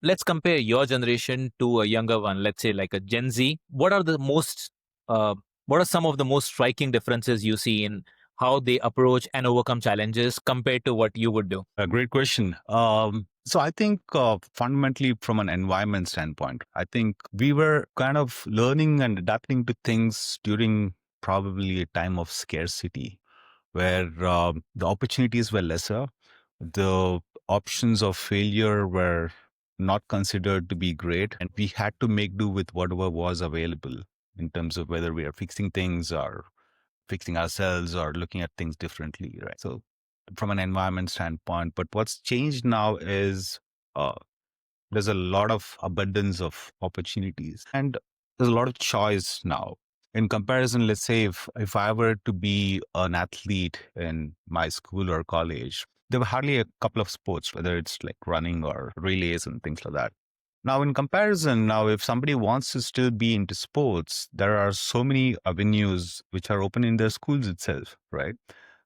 let's compare your generation to a younger one, let's say like a Gen Z. Uh, what are some of the most striking differences you see in how they approach and overcome challenges compared to what you would do? A great question. So I think fundamentally from an environment standpoint, I think we were kind of learning and adapting to things during probably a time of scarcity where the opportunities were lesser, the options of failure were not considered to be great, and we had to make do with whatever was available in terms of whether we are fixing things or fixing ourselves or looking at things differently, right? So from an environment standpoint, but what's changed now is uh, there's a lot of abundance of opportunities and there's a lot of choice now. In comparison, let's say if I were to be an athlete in my school or college, there were hardly a couple of sports, whether it's like running or relays and things like that. Now, in comparison, now if somebody wants to still be into sports, there are so many avenues which are open in their schools itself, right?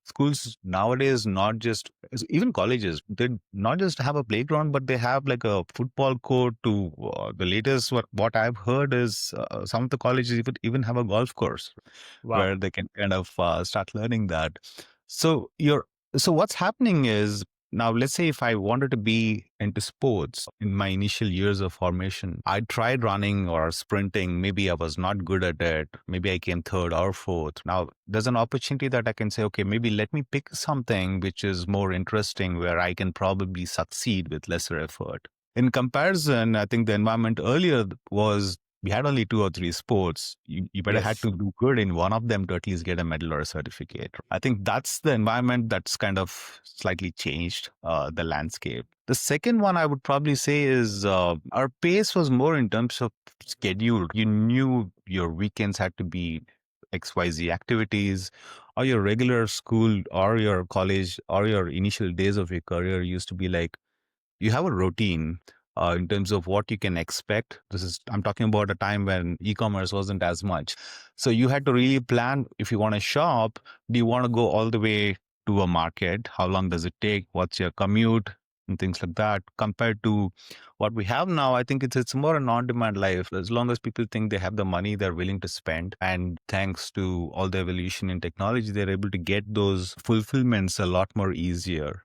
Schools nowadays, not just even colleges, they not just have a playground, but they have like a football court. To the latest, what I've heard is some of the colleges even have a golf course Wow. where they can kind of start learning that. So you're so what's happening is now, let's say if I wanted to be into sports in my initial years of formation, I tried running or sprinting. Maybe I was not good at it. Maybe I came third or fourth. Now, there's an opportunity that I can say, okay, maybe let me pick something which is more interesting where I can probably succeed with lesser effort. In comparison, I think the environment earlier was we had only two or three sports. You better had Yes. to do good in one of them to at least get a medal or a certificate. I think that's the environment that's kind of slightly changed the landscape. The second one I would probably say is our pace was more in terms of schedule. You knew your weekends had to be XYZ activities, or your regular school or your college or your initial days of your career used to be like you have a routine in terms of what you can expect. I'm talking about a time when e-commerce wasn't as much. So you had to really plan if you want to shop, do you want to go all the way to a market? How long does it take? What's your commute? And things like that. Compared to what we have now, I think it's more an on-demand life. As long as people think they have the money, they're willing to spend. And thanks to all the evolution in technology, they're able to get those fulfillments a lot more easier.